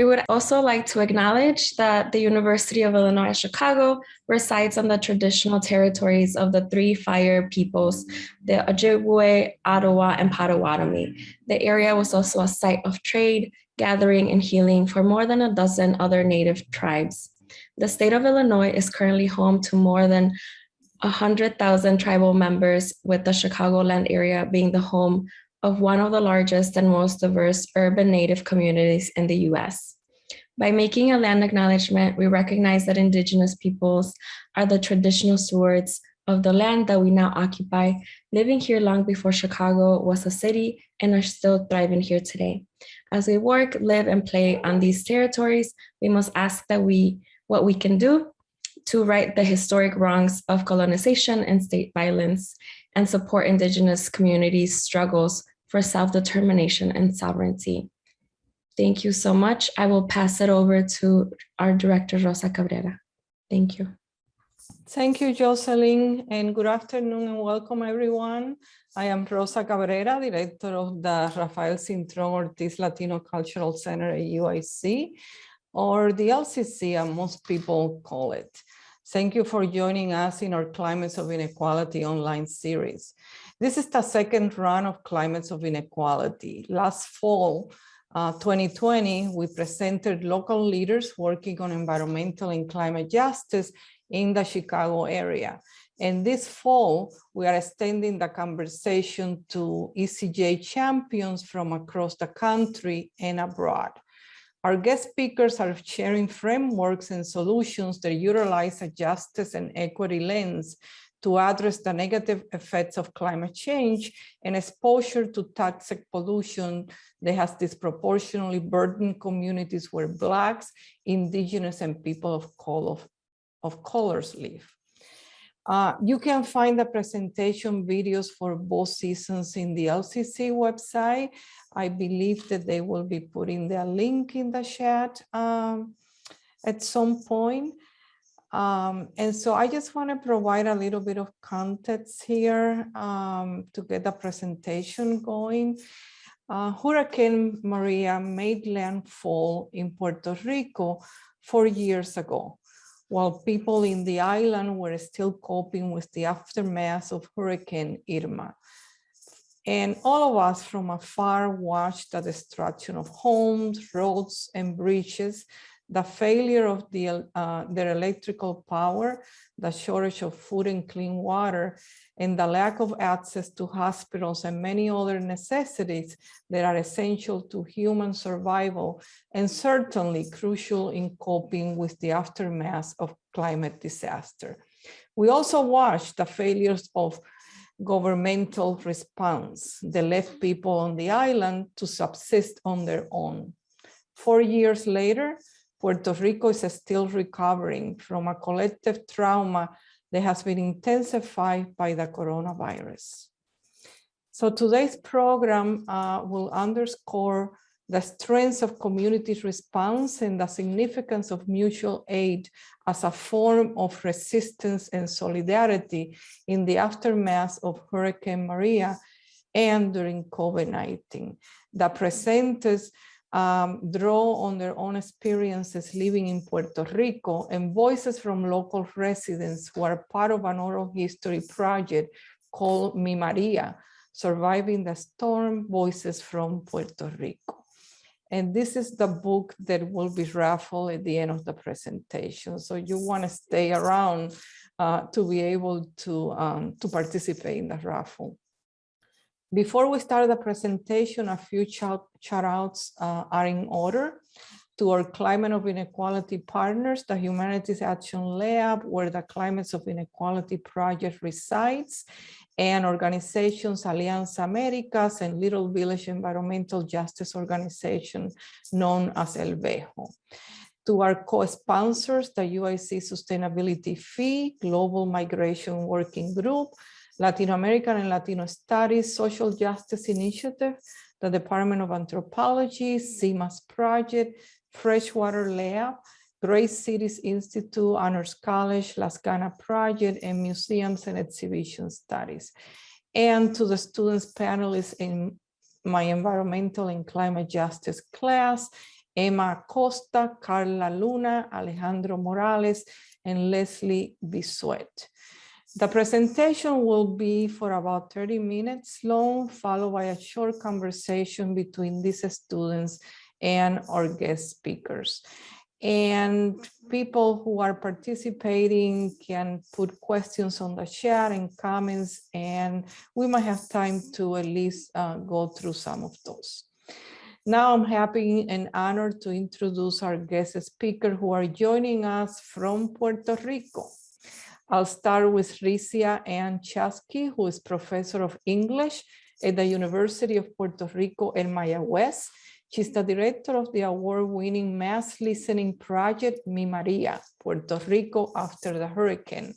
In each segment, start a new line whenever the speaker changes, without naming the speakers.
We would also like to acknowledge that the University of Illinois Chicago resides on the traditional territories of the three Fire peoples, the Ojibwe, Ottawa, and Potawatomi. The area was also a site of trade, gathering, and healing for more than a dozen other Native tribes. The state of Illinois is currently home to more than 100,000 tribal members, with the Chicagoland area being the home of one of the largest and most diverse urban Native communities in the US. By making a land acknowledgement, we recognize that Indigenous peoples are the traditional stewards of the land that we now occupy, living here long before Chicago was a city and are still thriving here today. As we work, live, and play on these territories, we must ask what we can do to right the historic wrongs of colonization and state violence, and support Indigenous communities' struggles for self-determination and sovereignty. Thank you so much. I will pass it over to our director, Rosa Cabrera. Thank you.
Thank you, Jocelyn, and good afternoon and welcome everyone. I am Rosa Cabrera, director of the Rafael Cintron Ortiz Latino Cultural Center at UIC, or the LCC, as most people call it. Thank you for joining us in our Climates of Inequality online series. This is the second run of Climates of Inequality. Last fall, 2020, we presented local leaders working on environmental and climate justice in the Chicago area. And this fall, we are extending the conversation to ECJ champions from across the country and abroad. Our guest speakers are sharing frameworks and solutions that utilize a justice and equity lens to address the negative effects of climate change and exposure to toxic pollution that has disproportionately burdened communities where Blacks, Indigenous, and people of colors live. You can find the presentation videos for both seasons in the LCC website. I believe that they will be putting their link in the chat at some point. And so I just want to provide a little bit of context here to get the presentation going. Hurricane Maria made landfall in Puerto Rico 4 years ago, while people in the island were still coping with the aftermath of Hurricane Irma. And all of us from afar watched the destruction of homes, roads, and bridges, the failure of their electrical power, the shortage of food and clean water, and the lack of access to hospitals and many other necessities that are essential to human survival and certainly crucial in coping with the aftermath of climate disaster. We also watched the failures of governmental response that left people on the island to subsist on their own. 4 years later, Puerto Rico is still recovering from a collective trauma that has been intensified by the coronavirus. So today's program will underscore the strengths of community response and the significance of mutual aid as a form of resistance and solidarity in the aftermath of Hurricane Maria and during COVID-19. The presenters draw on their own experiences living in Puerto Rico and voices from local residents who are part of an oral history project called Mi Maria, Surviving the Storm, Voices from Puerto Rico. And this is the book that will be raffled at the end of the presentation. So you want to stay around to be able to participate in the raffle. Before we start the presentation, a few shout outs are in order to our Climate of Inequality partners, the Humanities Action Lab, where the Climates of Inequality project resides, and organizations Alianza Americas and Little Village Environmental Justice Organization known as El Vejo. To our co-sponsors, the UIC Sustainability Fee, Global Migration Working Group, Latin American and Latino Studies Social Justice Initiative, the Department of Anthropology, CIMAS Project, Freshwater Lab, Great Cities Institute, Honors College, Las Ganas Project, and Museums and Exhibition Studies. And to the students panelists in my environmental and climate justice class, Emma Costa, Carla Luna, Alejandro Morales, and Leslie Bisuet. The presentation will be for about 30 minutes long, followed by a short conversation between these students and our guest speakers. And people who are participating can put questions on the chat and comments, and we might have time to at least go through some of those. Now I'm happy and honored to introduce our guest speaker who are joining us from Puerto Rico. I'll start with Ricia Anne Chansky, who is professor of English at the University of Puerto Rico in Mayagüez. She's the director of the award-winning mass listening project, Mi Maria, Puerto Rico after the hurricane,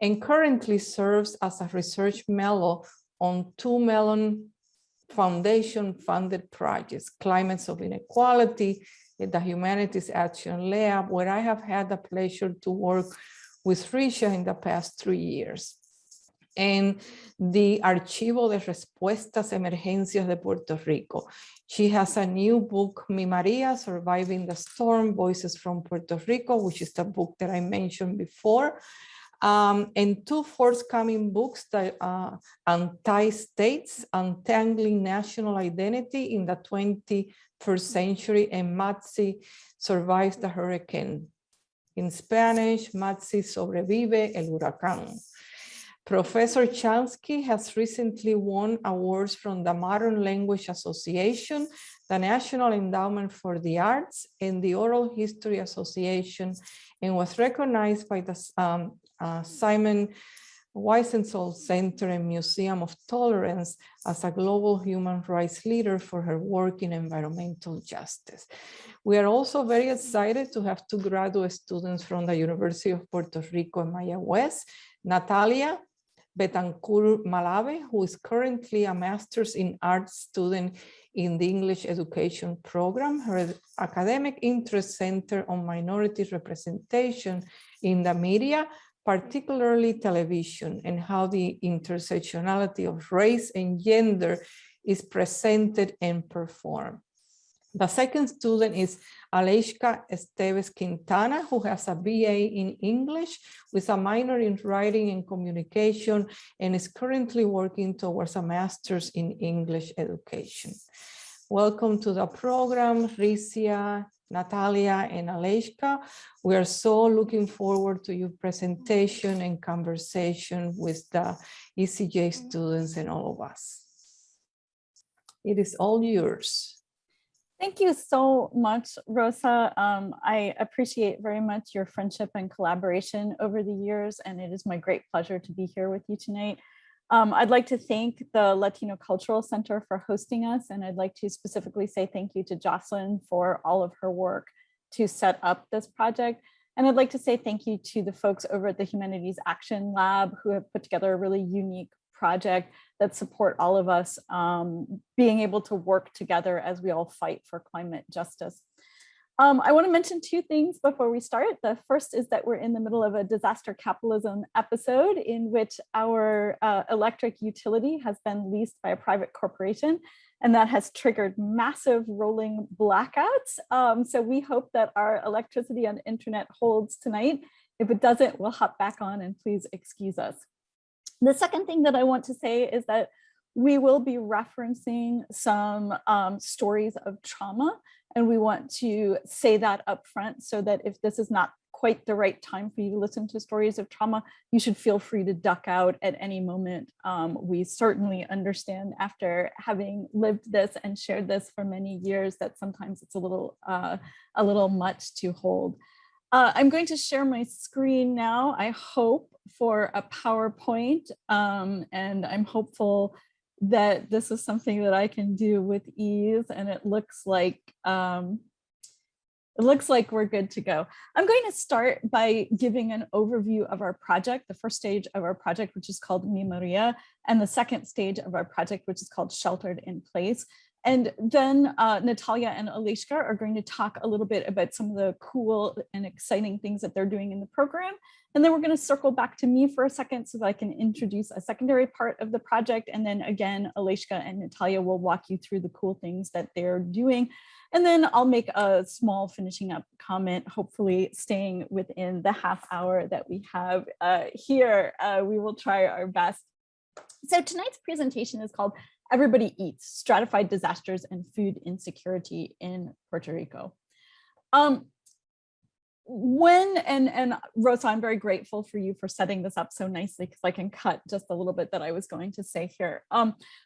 and currently serves as a research fellow on 2 Mellon Foundation-funded projects, Climates of Inequality at the Humanities Action Lab, where I have had the pleasure to work with Ricia in the past 3 years. And the Archivo de Respuestas Emergencias de Puerto Rico. She has a new book, Mi Maria, Surviving the Storm, Voices from Puerto Rico, which is the book that I mentioned before. And 2 forthcoming books, that Anti-States, Untangling National Identity in the 21st Century, and Matsi Survives the Hurricane. In Spanish, Matsi Sobrevive el Huracán. Professor Chansky has recently won awards from the Modern Language Association, the National Endowment for the Arts, and the Oral History Association, and was recognized by the Simon Wiesenthal Center and Museum of Tolerance as a global human rights leader for her work in environmental justice. We are also very excited to have 2 graduate students from the University of Puerto Rico in Mayagüez, Natalia Betancourt Malave, who is currently a master's in arts student in the English education program. Her academic interests center on minority representation in the media, particularly television, and how the intersectionality of race and gender is presented and performed. The second student is Aleyshka Quintana, who has a BA in English with a minor in writing and communication, and is currently working towards a master's in English education. Welcome to the program, Ricia, Natalia, and Aleyshka. We are so looking forward to your presentation and conversation with the ECJ students and all of us. It is all yours.
Thank you so much, Rosa. I appreciate very much your friendship and collaboration over the years, and it is my great pleasure to be here with you tonight. I'd like to thank the Latino Cultural Center for hosting us, and I'd like to specifically say thank you to Jocelyn for all of her work to set up this project. And I'd like to say thank you to the folks over at the Humanities Action Lab who have put together a really unique project that support all of us being able to work together as we all fight for climate justice. I want to mention 2 things before we start. The first is that we're in the middle of a disaster capitalism episode in which our electric utility has been leased by a private corporation, and that has triggered massive rolling blackouts. So we hope that our electricity and internet holds tonight. If it doesn't, we'll hop back on, and please excuse us. The second thing that I want to say is that we will be referencing some stories of trauma, and we want to say that up front so that if this is not quite the right time for you to listen to stories of trauma, you should feel free to duck out at any moment. We certainly understand after having lived this and shared this for many years that sometimes it's a little much to hold. I'm going to share my screen now, I hope, for a PowerPoint, and I'm hopeful that this is something that I can do with ease, and it looks like we're good to go. I'm going to start by giving an overview of our project, the first stage of our project, which is called Mi Maria, and the second stage of our project, which is called Sheltered in Place. And then Natalia and Aleyshka are going to talk a little bit about some of the cool and exciting things that they're doing in the program. And then we're going to circle back to me for a second so that I can introduce a secondary part of the project. And then again, Aleyshka and Natalia will walk you through the cool things that they're doing. And then I'll make a small finishing up comment, hopefully staying within the half hour that we have here. We will try our best. So tonight's presentation is called Everybody Eats, Stratified Disasters and Food Insecurity in Puerto Rico. Rosa, I'm very grateful for you for setting this up so nicely because I can cut just a little bit that I was going to say here.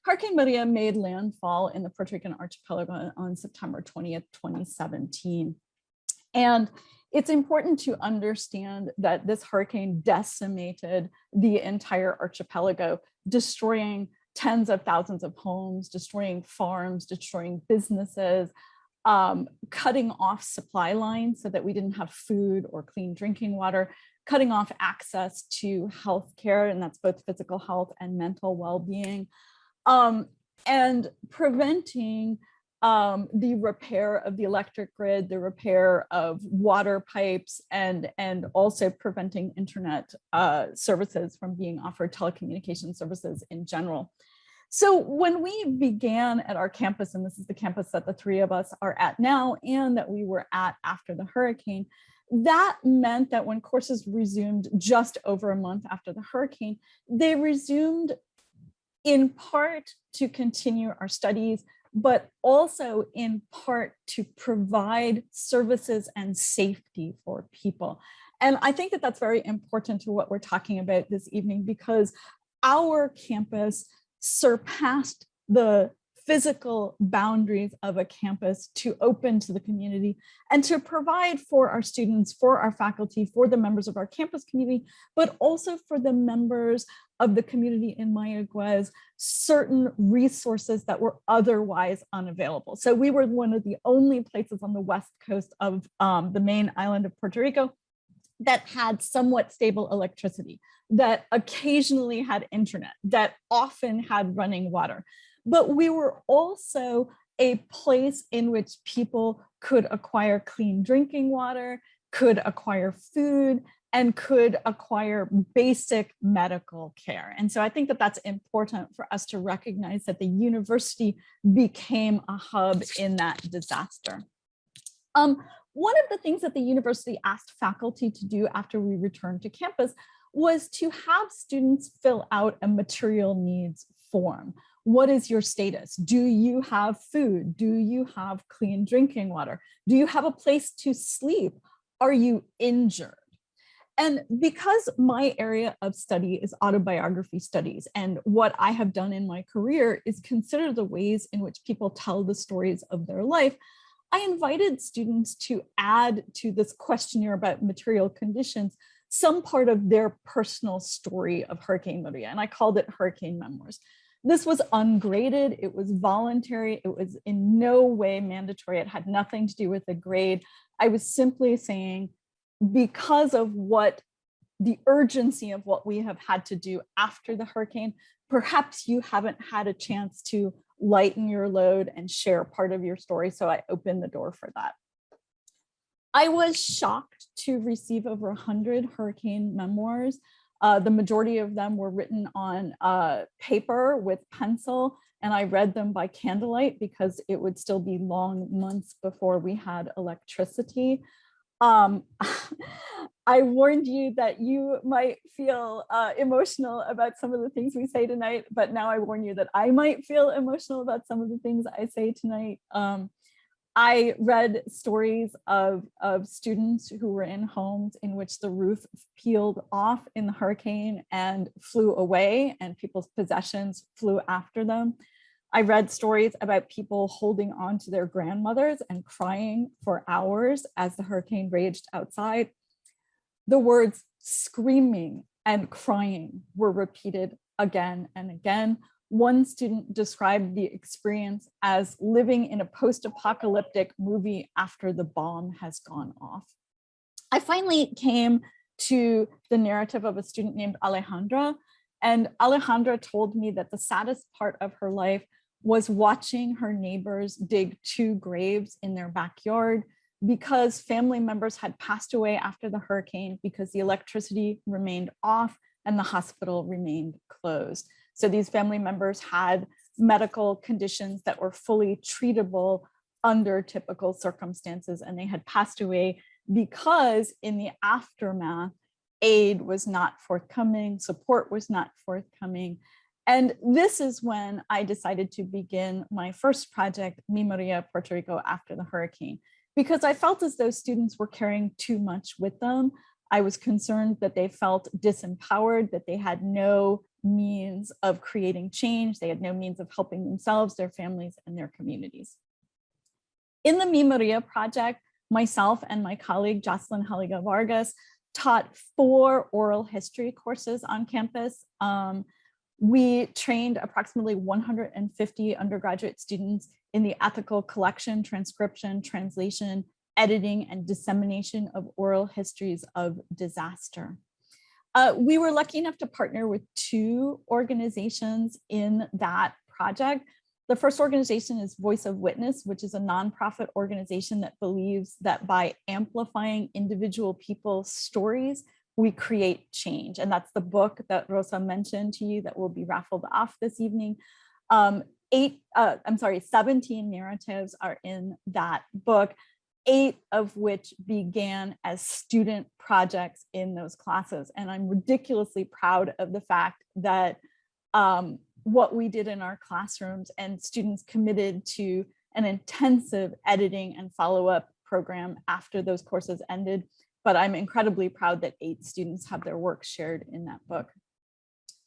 Hurricane Maria made landfall in the Puerto Rican archipelago on September 20th, 2017. And it's important to understand that this hurricane decimated the entire archipelago, destroying tens of thousands of homes, destroying farms, destroying businesses, cutting off supply lines so that we didn't have food or clean drinking water, cutting off access to healthcare, and that's both physical health and mental well-being, and preventing the repair of the electric grid, the repair of water pipes, and also preventing internet services from being offered, telecommunication services in general. So when we began at our campus, and this is the campus that the three of us are at now and that we were at after the hurricane, that meant that when courses resumed just over a month after the hurricane, they resumed in part to continue our studies, but also in part to provide services and safety for people. And I think that that's very important to what we're talking about this evening, because our campus surpassed the physical boundaries of a campus to open to the community and to provide for our students, for our faculty, for the members of our campus community, but also for the members of the community in Mayaguez, certain resources that were otherwise unavailable. So we were one of the only places on the west coast of the main island of Puerto Rico that had somewhat stable electricity, that occasionally had internet, that often had running water. But we were also a place in which people could acquire clean drinking water, could acquire food, and could acquire basic medical care. And so I think that that's important for us to recognize that the university became a hub in that disaster. One of the things that the university asked faculty to do after we returned to campus was to have students fill out a material needs form. What is your status? Do you have food? Do you have clean drinking water? Do you have a place to sleep? Are you injured? And because my area of study is autobiography studies, and what I have done in my career is consider the ways in which people tell the stories of their life, I invited students to add to this questionnaire about material conditions some part of their personal story of Hurricane Maria, and I called it Hurricane Memoirs. This was ungraded, it was voluntary, it was in no way mandatory, it had nothing to do with a grade. I was simply saying, because of what the urgency of what we have had to do after the hurricane, perhaps you haven't had a chance to lighten your load and share part of your story. So I opened the door for that. I was shocked to receive over 100 hurricane memoirs. The majority of them were written on paper with pencil, and I read them by candlelight because it would still be long months before we had electricity. I warned you that you might feel emotional about some of the things we say tonight, but now I warn you that I might feel emotional about some of the things I say tonight. I read stories of students who were in homes in which the roof peeled off in the hurricane and flew away, and people's possessions flew after them. I read stories about people holding on to their grandmothers and crying for hours as the hurricane raged outside. The words screaming and crying were repeated again and again. One student described the experience as living in a post-apocalyptic movie after the bomb has gone off. I finally came to the narrative of a student named Alejandra, and Alejandra told me that the saddest part of her life was watching her neighbors dig 2 graves in their backyard because family members had passed away after the hurricane because the electricity remained off and the hospital remained closed. So these family members had medical conditions that were fully treatable under typical circumstances, and they had passed away because in the aftermath, aid was not forthcoming, support was not forthcoming. And this is when I decided to begin my first project, Mi Maria, Puerto Rico, after the hurricane, because I felt as though students were carrying too much with them. I was concerned that they felt disempowered, that they had no means of creating change. They had no means of helping themselves, their families, and their communities. In the Mi Maria project, myself and my colleague, Jocelyn Haliga Vargas, taught 4 oral history courses on campus. We trained approximately 150 undergraduate students in the ethical collection, transcription, translation, editing, and dissemination of oral histories of disaster. We were lucky enough to partner with 2 organizations in that project. The first organization is Voice of Witness, which is a nonprofit organization that believes that by amplifying individual people's stories, we create change. And that's the book that Rosa mentioned to you that will be raffled off this evening. 17 narratives are in that book, 8 of which began as student projects in those classes. And I'm ridiculously proud of the fact that what we did in our classrooms and students committed to an intensive editing and follow-up program after those courses ended. But I'm incredibly proud that 8 students have their work shared in that book.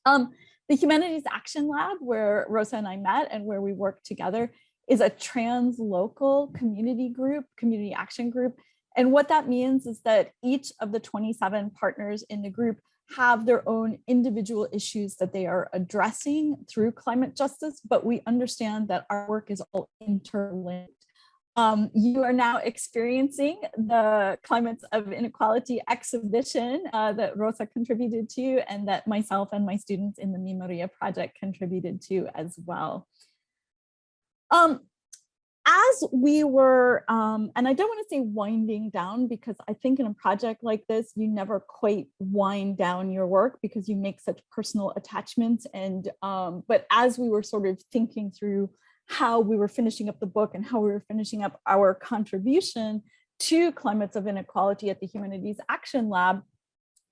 The Humanities Action Lab, where Rosa and I met and where we worked together, is a translocal community group, community action group. And what that means is that each of the 27 partners in the group have their own individual issues that they are addressing through climate justice, but we understand that our work is all interlinked. You are now experiencing the Climates of Inequality exhibition that Rosa contributed to and that myself and my students in the Mi Maria project contributed to as well. As we were, and I don't want to say winding down, because I think in a project like this, you never quite wind down your work because you make such personal attachments. And but as we were sort of thinking through how we were finishing up the book and how we were finishing up our contribution to Climates of Inequality at the Humanities Action Lab,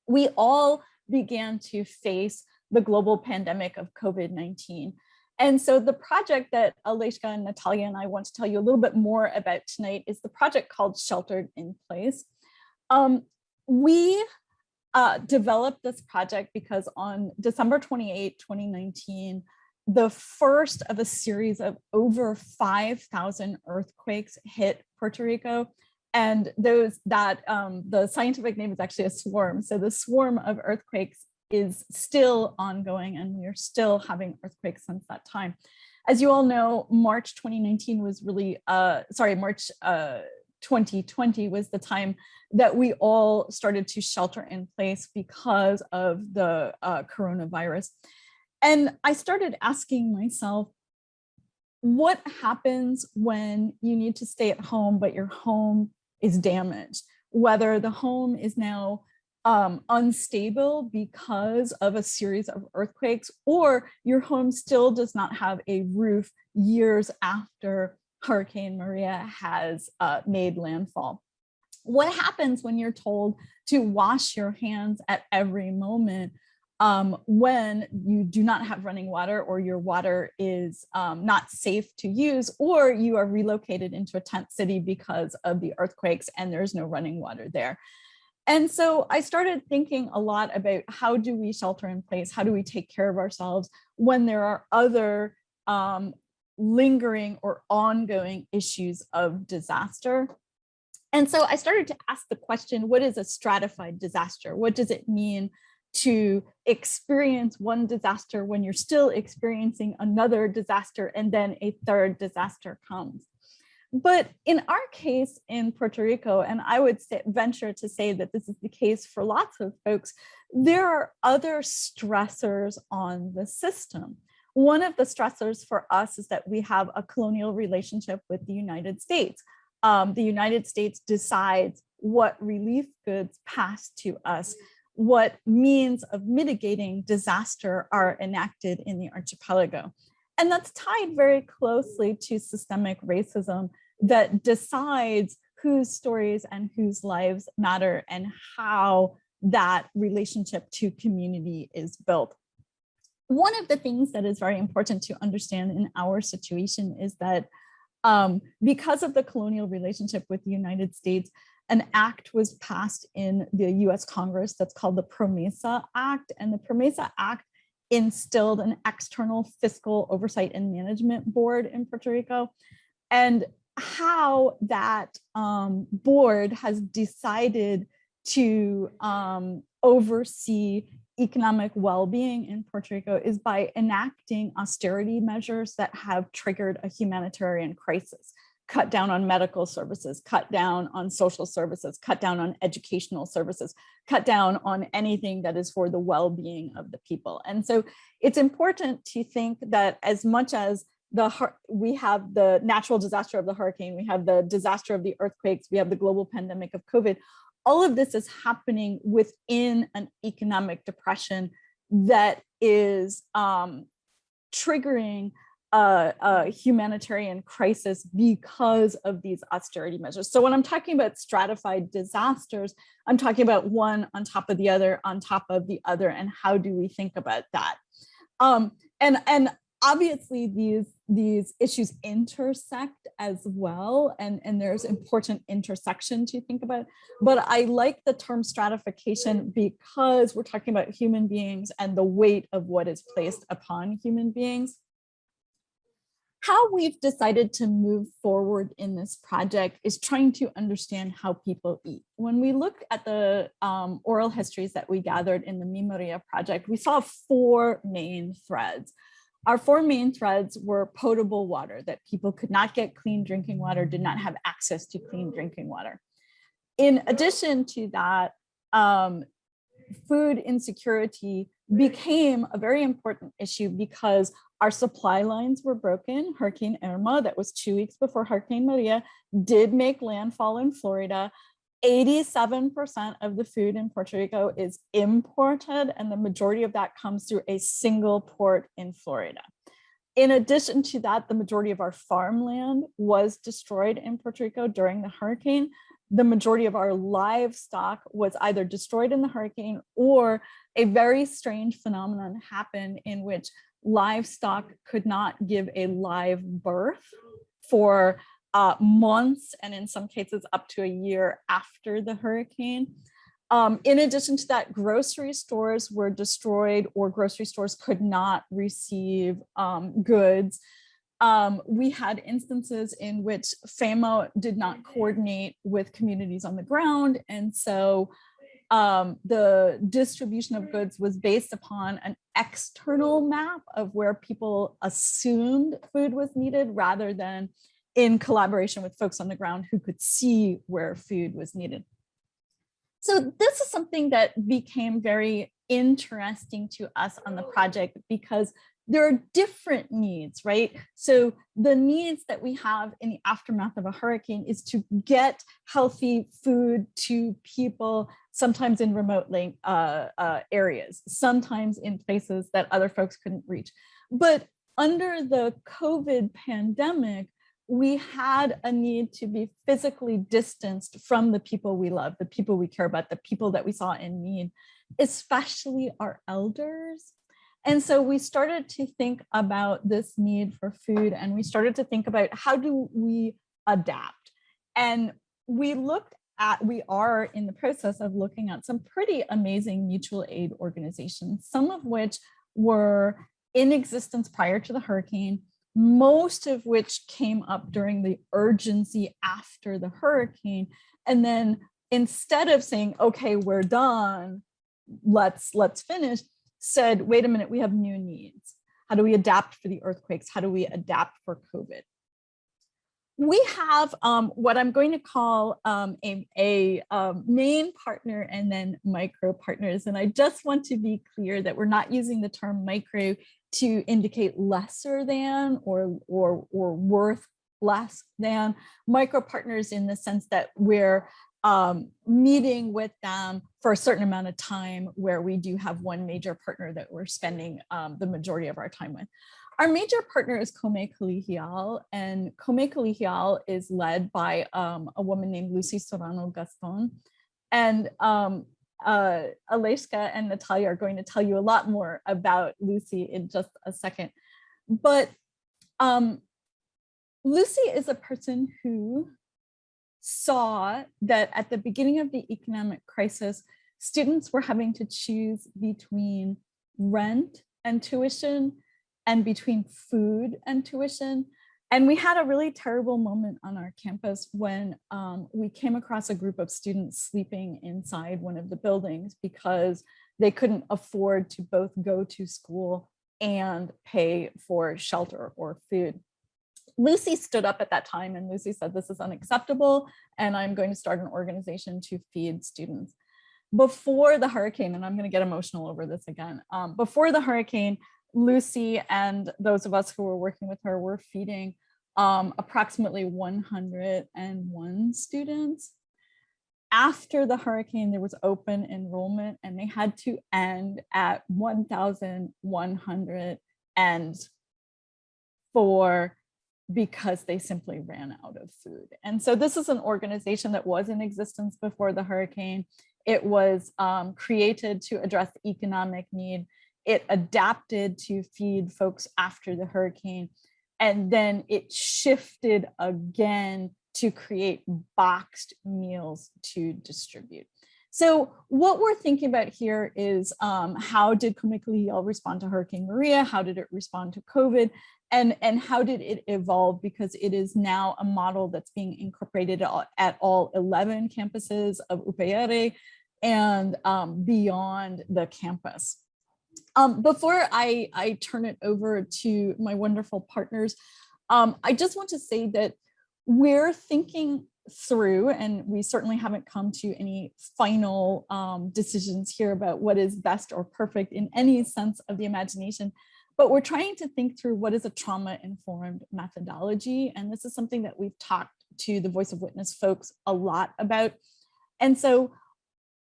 we all began to face the global pandemic of COVID-19. And so the project that Aleyshka and Natalia and I want to tell you a little bit more about tonight is the project called Sheltered in Place. We developed this project because on December 28, 2019, the first of a series of over 5,000 earthquakes hit Puerto Rico. And the scientific name is actually a swarm. So the swarm of earthquakes is still ongoing, and we are still having earthquakes since that time. As you all know, March 2019 was really, March 2020 was the time that we all started to shelter in place because of the coronavirus. And I started asking myself, what happens when you need to stay at home, but your home is damaged? Whether the home is now unstable because of a series of earthquakes, or your home still does not have a roof years after Hurricane Maria has made landfall. What happens when you're told to wash your hands at every moment when you do not have running water, or your water is not safe to use, or you are relocated into a tent city because of the earthquakes and there's no running water there? And so I started thinking a lot about how do we shelter in place? How do we take care of ourselves when there are other lingering or ongoing issues of disaster? And so I started to ask the question, what is a stratified disaster? What does it mean to experience one disaster when you're still experiencing another disaster and then a third disaster comes? But in our case in Puerto Rico, and I would venture to say that this is the case for lots of folks, there are other stressors on the system. one of the stressors for us is that we have a colonial relationship with the United States. The United States decides what relief goods pass to us, what means of mitigating disaster are enacted in the archipelago. And that's tied very closely to systemic racism that decides whose stories and whose lives matter and how that relationship to community is built. One of the things that is very important to understand in our situation is that because of the colonial relationship with the United States, an act was passed in the US Congress that's called the PROMESA Act. And the PROMESA Act instilled an external fiscal oversight and management board in Puerto Rico. And how that board has decided to oversee economic well-being in Puerto Rico is by enacting austerity measures that have triggered a humanitarian crisis. Cut down on medical services, cut down on social services, cut down on educational services, cut down on anything that is for the well-being of the people. And so it's important to think that as much as we have the natural disaster of the hurricane, we have the disaster of the earthquakes, we have the global pandemic of COVID, all of this is happening within an economic depression that is triggering a humanitarian crisis because of these austerity measures. So when I'm talking about stratified disasters, I'm talking about one on top of the other, on top of the other, and how do we think about that? And obviously these issues intersect as well, and there's important intersection to think about. But I like the term stratification because we're talking about human beings and the weight of what is placed upon human beings. How we've decided to move forward in this project is trying to understand how people eat. When we look at the oral histories that we gathered in the Memoria project, we saw 4 main threads. Our 4 main threads were potable water, that people could not get clean drinking water, did not have access to clean drinking water. In addition to that, food insecurity became a very important issue because our supply lines were broken. Hurricane Irma, that was 2 weeks before Hurricane Maria, did make landfall in Florida. 87% of the food in Puerto Rico is imported, and the majority of that comes through a single port in Florida. In addition to that, the majority of our farmland was destroyed in Puerto Rico during the hurricane. The majority of our livestock was either destroyed in the hurricane, or a very strange phenomenon happened in which livestock could not give a live birth for months, and in some cases up to a year after the hurricane. In addition to that, grocery stores were destroyed, or grocery stores could not receive goods. We had instances in which FAMO did not coordinate with communities on the ground. And so the distribution of goods was based upon an external map of where people assumed food was needed, rather than in collaboration with folks on the ground who could see where food was needed. So this is something that became very interesting to us on the project because there are different needs, right? So the needs that we have in the aftermath of a hurricane is to get healthy food to people, sometimes in remote areas, sometimes in places that other folks couldn't reach. But under the COVID pandemic, we had a need to be physically distanced from the people we love, the people we care about, the people that we saw in need, especially our elders. And so we started to think about this need for food, and we started to think about how do we adapt. And we are in the process of looking at some pretty amazing mutual aid organizations, some of which were in existence prior to the hurricane, most of which came up during the urgency after the hurricane. And then instead of saying, okay, we're done, let's finish, said, wait a minute, we have new needs. How do we adapt for the earthquakes? How do we adapt for COVID? we have what I'm going to call a main partner and then micro partners. And I just want to be clear that we're not using the term micro to indicate lesser than or worth less than. Micro partners in the sense that we're meeting with them for a certain amount of time, where we do have one major partner that we're spending the majority of our time with. Our major partner is Come Colegial, and Come Colegial is led by a woman named Lucy Serrano Gaston. And Aleyshka and Natalia are going to tell you a lot more about Lucy in just a second. But Lucy is a person who saw that at the beginning of the economic crisis, students were having to choose between rent and tuition, and between food and tuition. And we had a really terrible moment on our campus when we came across a group of students sleeping inside one of the buildings because they couldn't afford to both go to school and pay for shelter or food. Lucy stood up at that time and Lucy said, this is unacceptable, and I'm going to start an organization to feed students. Before the hurricane, and I'm going to get emotional over this again, before the hurricane, Lucy and those of us who were working with her were feeding approximately 101 students. After the hurricane, there was open enrollment and they had to end at 1,104 because they simply ran out of food. And so this is an organization that was in existence before the hurricane. It was created to address the economic need. It adapted to feed folks after the hurricane, and then it shifted again to create boxed meals to distribute. So what we're thinking about here is how did Come Colegial respond to Hurricane Maria? How did it respond to COVID? And how did it evolve? Because it is now a model that's being incorporated at all 11 campuses of UPR and beyond the campus. Before I turn it over to my wonderful partners, I just want to say that we're thinking through, and we certainly haven't come to any final decisions here about what is best or perfect in any sense of the imagination, but we're trying to think through what is a trauma-informed methodology. And this is something that we've talked to the Voice of Witness folks a lot about. And so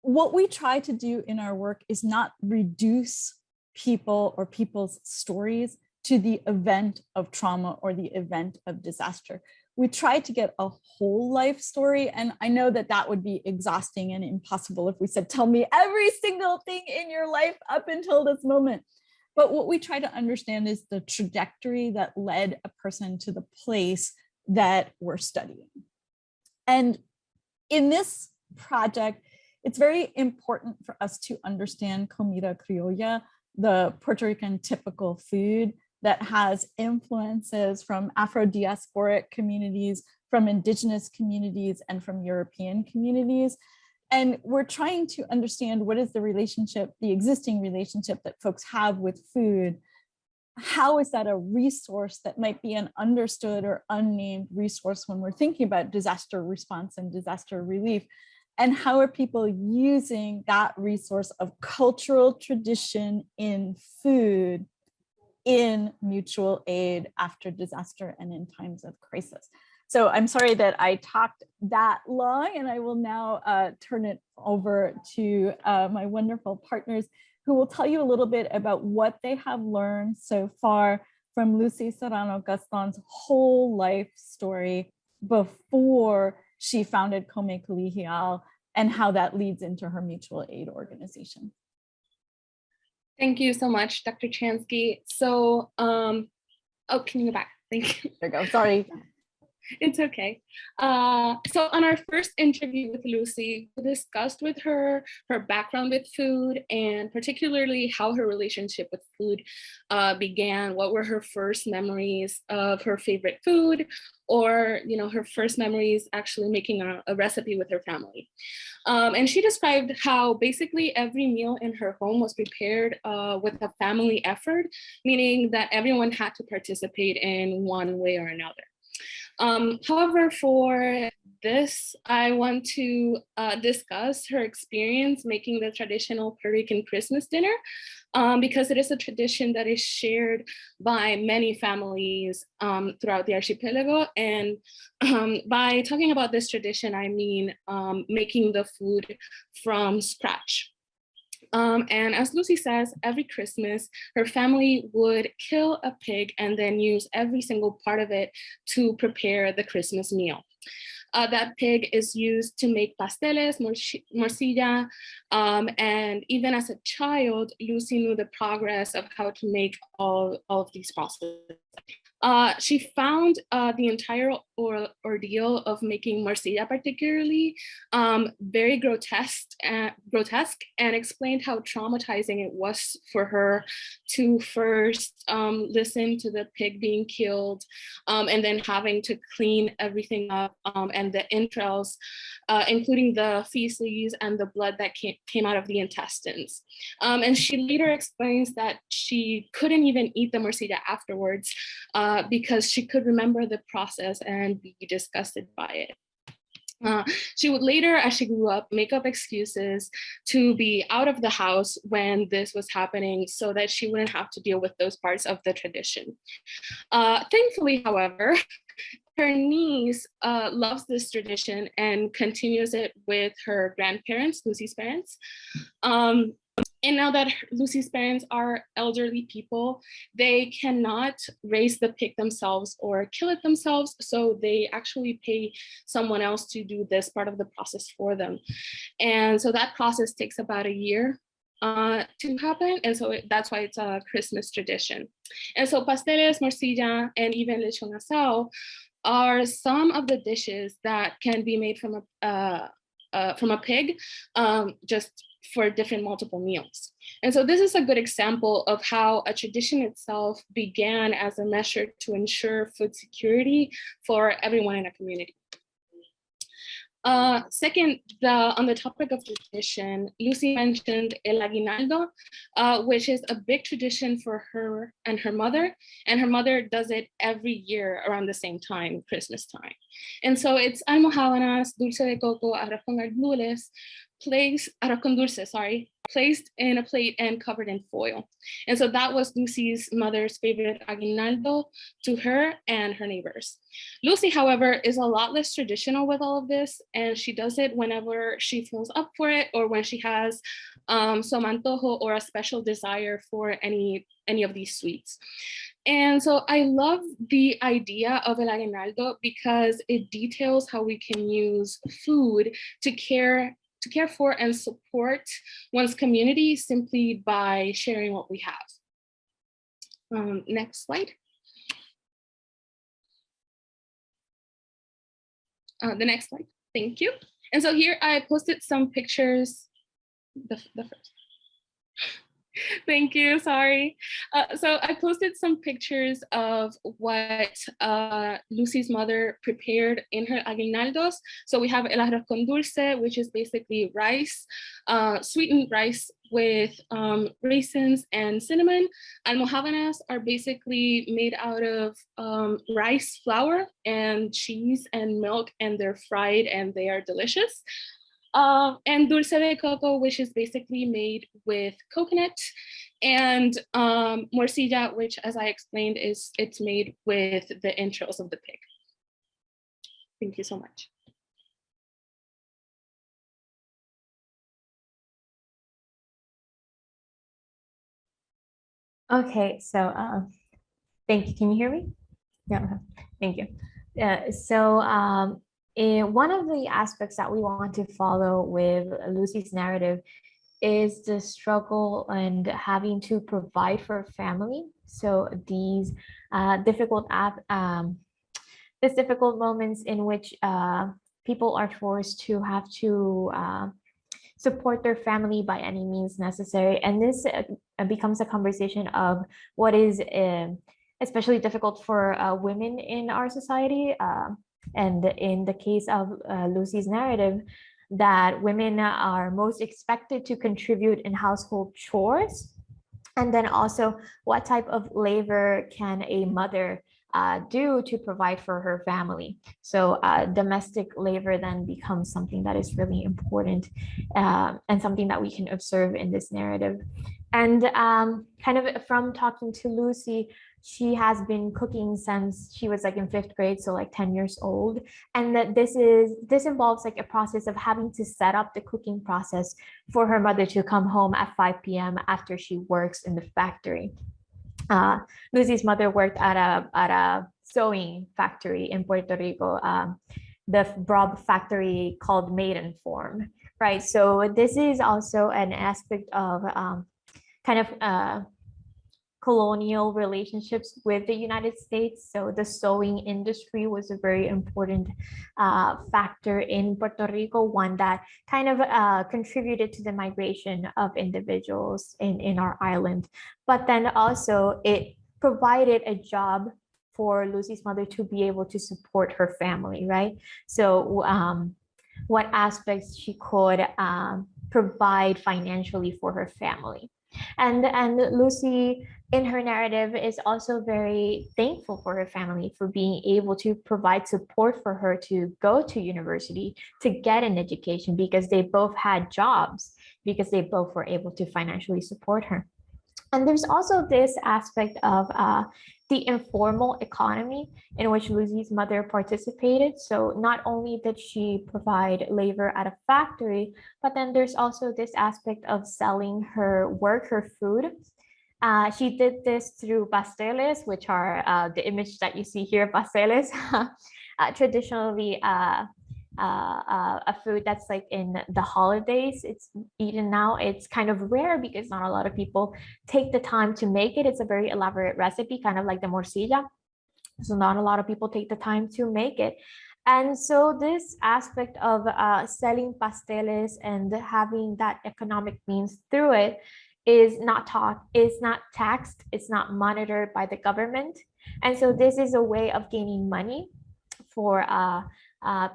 what we try to do in our work is not reduce people or people's stories to the event of trauma or the event of disaster. We try to get a whole life story. And I know that that would be exhausting and impossible if we said, tell me every single thing in your life up until this moment. But what we try to understand is the trajectory that led a person to the place that we're studying. And in this project, it's very important for us to understand comida criolla, the Puerto Rican typical food that has influences from Afro-diasporic communities, from indigenous communities, and from European communities. And we're trying to understand what is the relationship, the existing relationship that folks have with food. How is that a resource that might be an understood or unnamed resource when we're thinking about disaster response and disaster relief? And how are people using that resource of cultural tradition in food in mutual aid after disaster and in times of crisis? So I'm sorry that I talked that long, and I will now turn it over to my wonderful partners who will tell you a little bit about what they have learned so far from Lucy Serrano Gaston's whole life story before she founded Come Colegial and how that leads into her mutual aid organization.
Thank you so much, Dr. Chansky. So, oh, can you go back? Thank you.
There you go, sorry.
It's okay. So on our first interview with Lucy, we discussed with her background with food, and particularly how her relationship with food began. What were her first memories of her favorite food, or her first memories actually making a recipe with her family. And she described how basically every meal in her home was prepared with a family effort, meaning that everyone had to participate in one way or another.
However, for this, I want to discuss her experience making the traditional Puerto Rican Christmas dinner, because it is a tradition that is shared by many families throughout the archipelago. And by talking about this tradition, I mean making the food from scratch. And as Lucy says, every Christmas, her family would kill a pig and then use every single part of it to prepare the Christmas meal. That pig is used to make pasteles, morcilla, and even as a child, Lucy knew the progress of how to make all of these processes. She found the entire ordeal of making morcilla particularly very grotesque and explained how traumatizing it was for her to first listen to the pig being killed and then having to clean everything up and the entrails, including the feces and the blood that came out of the intestines. And she later explains that she couldn't even eat the morcilla afterwards because she could remember the process and be disgusted by it. She would later, as she grew up, make up excuses to be out of the house when this was happening so that she wouldn't have to deal with those parts of the tradition. Thankfully, however, her niece loves this tradition and continues it with her grandparents, Lucy's parents. And now that Lucy's parents are elderly people, they cannot raise the pig themselves or kill it themselves. So they actually pay someone else to do this part of the process for them. And so that process takes about a year to happen. And so that's why it's a Christmas tradition. And so pasteles, morcilla, and even lechon asado are some of the dishes that can be made from a pig, just for different multiple meals. And so this is a good example of how a tradition itself began as a measure to ensure food security for everyone in a community. Second, on the topic of tradition, Lucy mentioned el aguinaldo, which is a big tradition for her and her mother does it every year around the same time, Christmas time. And so it's almojábanas, dulce de coco, arroz con gandules, arroz con dulce, placed in a plate and covered in foil. And so that was Lucy's mother's favorite aguinaldo to her and her neighbors. Lucy, however, is a lot less traditional with all of this, and she does it whenever she feels up for it or when she has some antojo or a special desire for any of these sweets. And so I love the idea of el aguinaldo because it details how we can use food to care for and support one's community simply by sharing what we have. Next slide. The next slide, thank you. And so here I posted some pictures, the first. Thank you, sorry. So I posted some pictures of what Lucy's mother prepared in her aguinaldos. So we have el arroz con dulce, which is basically rice, sweetened rice with raisins and cinnamon. Almojábanas are basically made out of rice flour and cheese and milk, and they're fried and they are delicious. And dulce de coco, which is basically made with coconut, and morcilla, which, as I explained, it's made with the entrails of the pig. Thank you so much.
Okay, so thank you. Can you hear me? Yeah, thank you. One of the aspects that we want to follow with Lucy's narrative is the struggle and having to provide for family. So these difficult moments in which people are forced to have to support their family by any means necessary. And this becomes a conversation of what is especially difficult for women in our society. And in the case of Lucy's narrative, that women are most expected to contribute in household chores. And then also, what type of labor can a mother do to provide for her family. So domestic labor then becomes something that is really important and something that we can observe in this narrative. And kind of from talking to Lucy, she has been cooking since she was like in 5th grade, so like 10 years old. And that this involves like a process of having to set up the cooking process for her mother to come home at 5 p.m. after she works in the factory. Lucy's mother worked at a sewing factory in Puerto Rico, the Brob factory called Maiden Form, right? So this is also an aspect of kind of colonial relationships with the United States. So the sewing industry was a very important factor in Puerto Rico, one that kind of contributed to the migration of individuals in our island. But then also it provided a job for Lucy's mother to be able to support her family, right? So what aspects she could provide financially for her family. And Lucy, in her narrative, is also very thankful for her family for being able to provide support for her to go to university, to get an education, because they both had jobs, because they both were able to financially support her. And there's also this aspect of the informal economy in which Lucy's mother participated. So not only did she provide labor at a factory, but then there's also this aspect of selling her work, her food. She did this through pasteles, which are the image that you see here, pasteles, traditionally a food that's like in the holidays. It's eaten now. It's kind of rare because not a lot of people take the time to make it. It's a very elaborate recipe, kind of like the morcilla. So not a lot of people take the time to make it. And so this aspect of selling pasteles and having that economic means through it is not taught, is not taxed, it's not monitored by the government. And so this is a way of gaining money for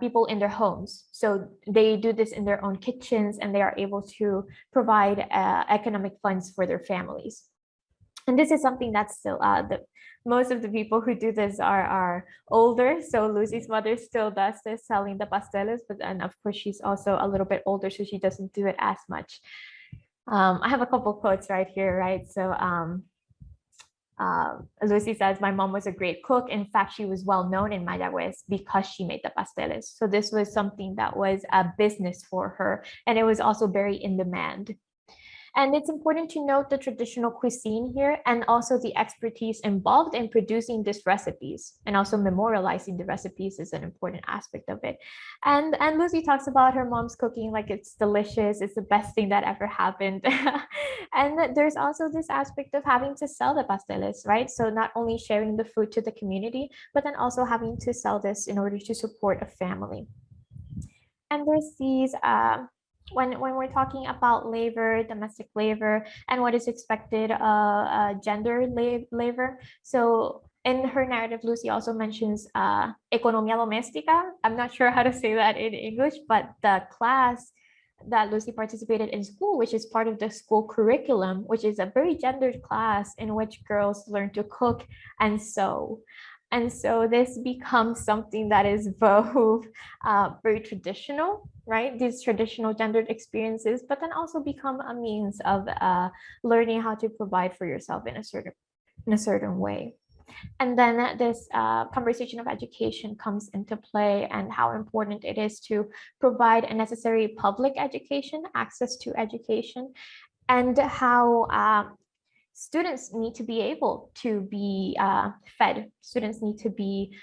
people in their homes. So they do this in their own kitchens and they are able to provide economic funds for their families. And this is something that's still, most of the people who do this are older. So Lucy's mother still does this, selling the pasteles, but then of course she's also a little bit older, so she doesn't do it as much. I have a couple quotes right here, right? So Lucy says, my mom was a great cook. In fact, she was well known in Mayagüez because she made the pasteles. So this was something that was a business for her, and it was also very in demand. And it's important to note the traditional cuisine here and also the expertise involved in producing these recipes, and also memorializing the recipes is an important aspect of it. And Lucy talks about her mom's cooking like it's delicious, it's the best thing that ever happened. And there's also this aspect of having to sell the pasteles, right? So not only sharing the food to the community, but then also having to sell this in order to support a family. And there's these when we're talking about labor, domestic labor, and what is expected gender labor. So in her narrative, Lucy also mentions economía doméstica. I'm not sure how to say that in English, but the class that Lucy participated in school, which is part of the school curriculum, which is a very gendered class in which girls learn to cook and sew. And so this becomes something that is both very traditional, right? These traditional gendered experiences, but then also become a means of learning how to provide for yourself in a certain way. And then this conversation of education comes into play, and how important it is to provide a necessary public education, access to education, and how students need to be able to be fed. Students need to be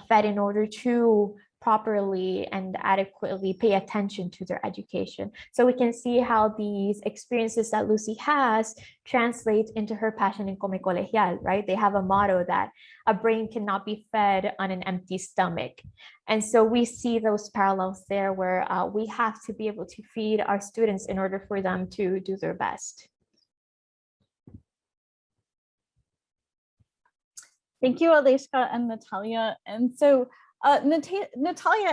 fed in order to properly and adequately pay attention to their education. So we can see how these experiences that Lucy has translate into her passion in Come Colegial, right? They have a motto that a brain cannot be fed on an empty stomach. And so we see those parallels there where we have to be able to feed our students in order for them to do their best.
Thank you, Aleyshka and Natalia. And so Natalia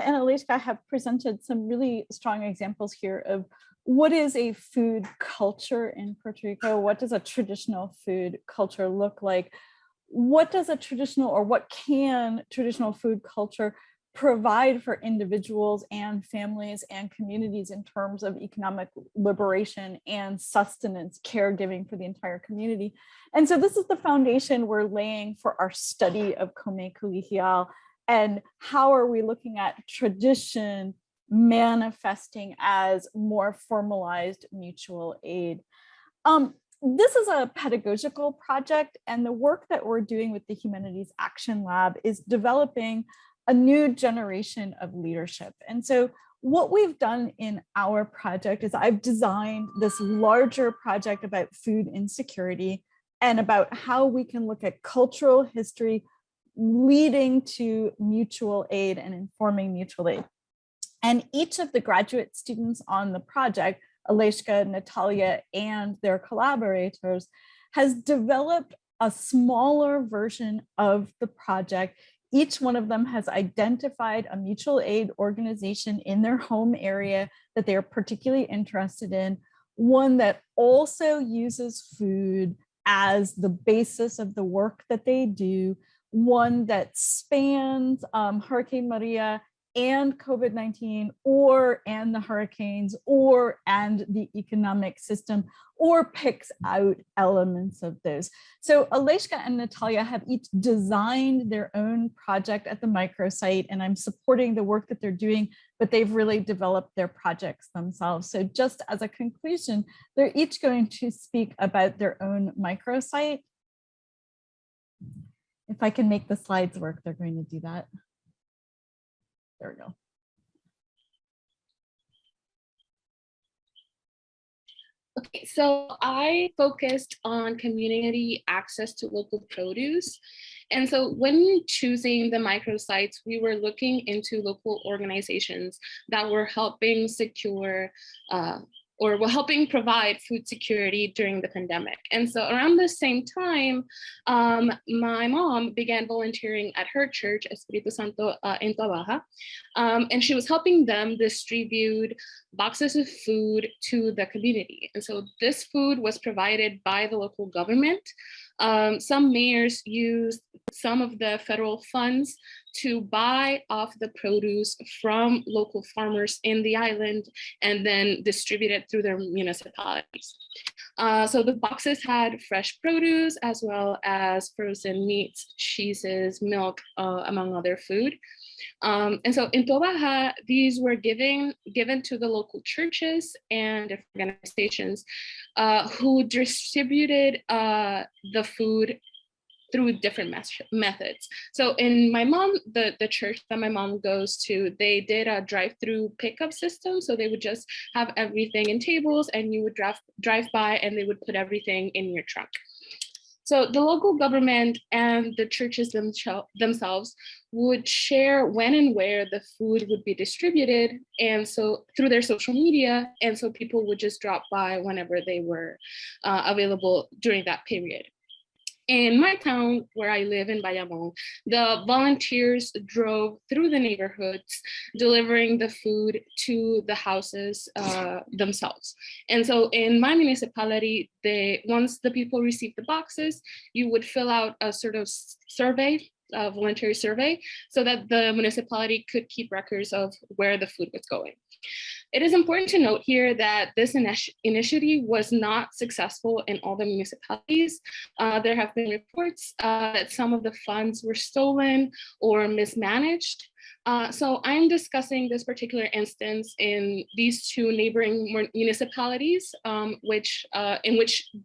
and Aleyshka have presented some really strong examples here of what is a food culture in Puerto Rico. What does a traditional food culture look like? what does a traditional, or what can traditional food culture provide for individuals and families and communities in terms of economic liberation and sustenance, caregiving for the entire community. And so this is the foundation we're laying for our study of Kome Kulihial, and how are we looking at tradition manifesting as more formalized mutual aid. This is a pedagogical project, and the work that we're doing with the Humanities Action Lab is developing a new generation of leadership. And so what we've done in our project is I've designed this larger project about food insecurity and about how we can look at cultural history leading to mutual aid and informing mutual aid. And each of the graduate students on the project, Aleyshka, Natalia, and their collaborators, has developed a smaller version of the project. Each one of them has identified a mutual aid organization in their home area that they are particularly interested in, one that also uses food as the basis of the work that they do, one that spans Hurricane Maria and COVID-19, and the hurricanes, and the economic system, or picks out elements of those. So Aleyshka and Natalia have each designed their own project at the microsite, and I'm supporting the work that they're doing, but they've really developed their projects themselves. So just as a conclusion, they're each going to speak about their own microsite. If I can make the slides work, they're going to do that. There we go.
Okay, so I focused on community access to local produce. And so when choosing the microsites, we were looking into local organizations that were helping secure or were helping provide food security during the pandemic. And so around the same time, my mom began volunteering at her church, Espiritu Santo in Toa Baja, and she was helping them distribute boxes of food to the community. And so this food was provided by the local government. Some mayors used some of the federal funds to buy off the produce from local farmers in the island and then distribute it through their municipalities. So the boxes had fresh produce as well as frozen meats, cheeses, milk, among other food. And so in Toa Baja, these were given to the local churches and organizations who distributed the food through different methods. So in my mom, the church that my mom goes to, they did a drive-through pickup system. So they would just have everything in tables and you would drive by and they would put everything in your trunk. So the local government and the churches themselves would share when and where the food would be distributed, and so through their social media, and so people would just drop by whenever they were available during that period. In my town, where I live in Bayamon, the volunteers drove through the neighborhoods, delivering the food to the houses themselves. And so in my municipality, once the people received the boxes, you would fill out a sort of survey, a voluntary survey, so that the municipality could keep records of where the food was going. It is important to note here that this initiative was not successful in all the municipalities. There have been reports that some of the funds were stolen or mismanaged. So I'm discussing this particular instance in these two neighboring municipalities, in which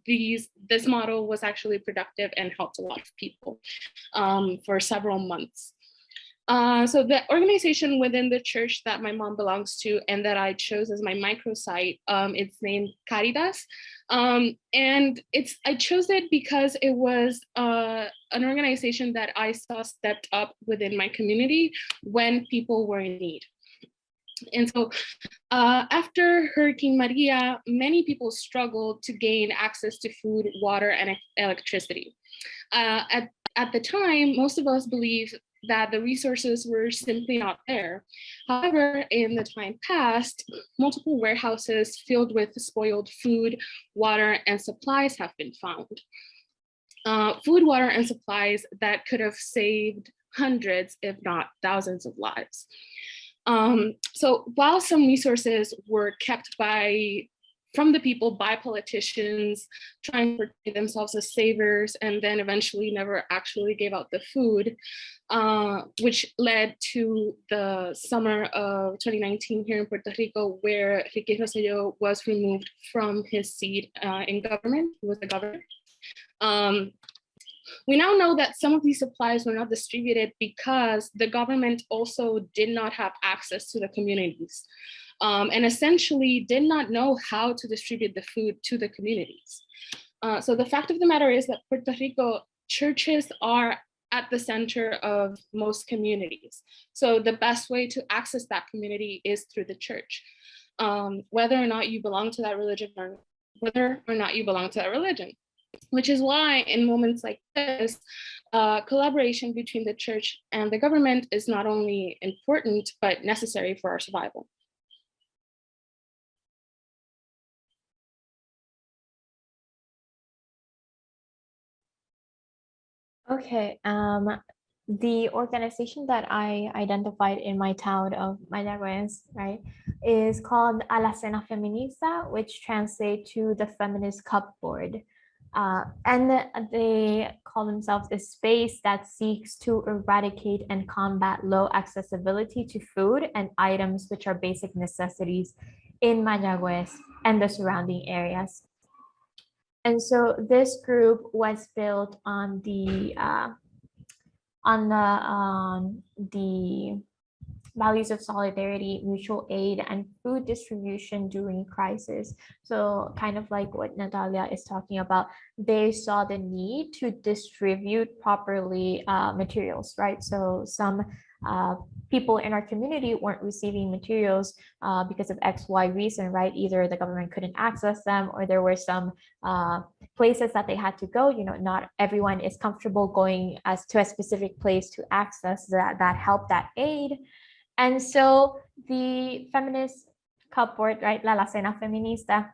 this model was actually productive and helped a lot of people for several months. So the organization within the church that my mom belongs to and that I chose as my microsite, it's named Caritas. And I chose it because it was an organization that I saw stepped up within my community when people were in need. And so after Hurricane Maria, many people struggled to gain access to food, water, and electricity. At the time, most of us believed that the resources were simply not there. However, in the time past, multiple warehouses filled with spoiled food, water, and supplies have been found. food, water, and supplies that could have saved hundreds, if not thousands of lives. So while some resources were kept from the people by politicians trying to portray themselves as savers and then eventually never actually gave out the food, which led to the summer of 2019 here in Puerto Rico, where Ricky Rosselló was removed from his seat in government. He was the governor. We now know that some of these supplies were not distributed because the government also did not have access to the communities, and essentially did not know how to distribute the food to the communities. So the fact of the matter is that Puerto Rico churches are at the center of most communities. So the best way to access that community is through the church, whether or not you belong to that religion or whether or not you belong to that religion. Which is why in moments like this, collaboration between the church and the government is not only important, but necessary for our survival.
Okay, the organization that I identified in my town of Mayagüez, right, is called Alacena Feminista, which translates to the Feminist Cupboard. And they call themselves a space that seeks to eradicate and combat low accessibility to food and items which are basic necessities in Mayagüez and the surrounding areas. And so this group was built on the values of solidarity, mutual aid, and food distribution during crisis. So kind of like what Natalia is talking about, they saw the need to distribute properly materials, right? So some people in our community weren't receiving materials because of X, Y reason, right? Either the government couldn't access them, or there were some places that they had to go. You know, not everyone is comfortable going to a specific place to access that help, that aid. And so the feminist cupboard, right, La Alacena Feminista,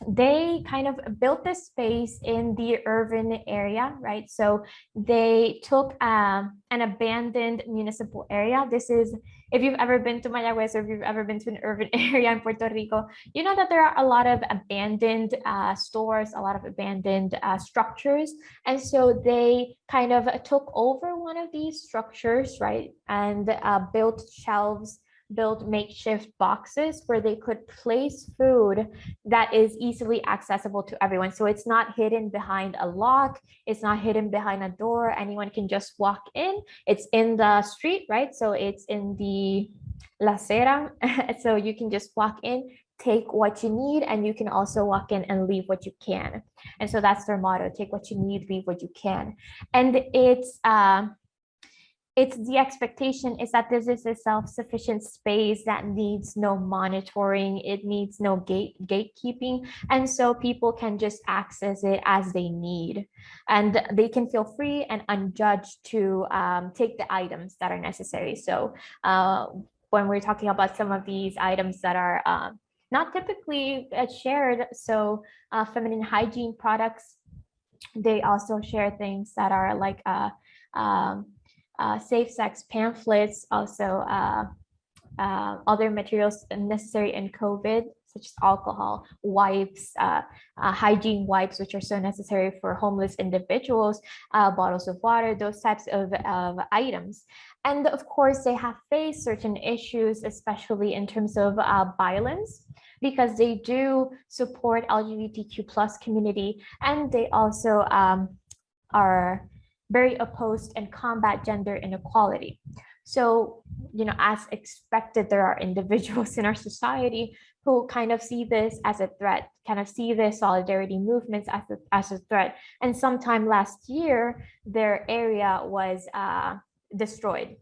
they kind of built this space in the urban area, right? So they took an abandoned municipal area. This is, if you've ever been to Mayagüez or if you've ever been to an urban area in Puerto Rico, you know that there are a lot of abandoned stores, a lot of abandoned structures. And so they kind of took over one of these structures, right? And built shelves, built makeshift boxes where they could place food that is easily accessible to everyone. So it's not hidden behind a lock, it's not hidden behind a door, anyone can just walk in. It's in the street, right? So it's in the La Acera, so you can just walk in, take what you need, and you can also walk in and leave what you can. And so that's their motto: take what you need, leave what you can. And it's the expectation is that this is a self-sufficient space that needs no monitoring, it needs no gatekeeping, and so people can just access it as they need, and they can feel free and unjudged to take the items that are necessary. So when we're talking about some of these items that are not typically shared, so feminine hygiene products, they also share things that are like safe sex pamphlets, also other materials necessary in COVID, such as alcohol, wipes, hygiene wipes, which are so necessary for homeless individuals, bottles of water, those types of items. And of course, they have faced certain issues, especially in terms of violence, because they do support LGBTQ plus community, and they also are very opposed and combat gender inequality. So, you know, as expected, there are individuals in our society who kind of see this as a threat, kind of see the solidarity movements as a threat. And sometime last year, their area was destroyed.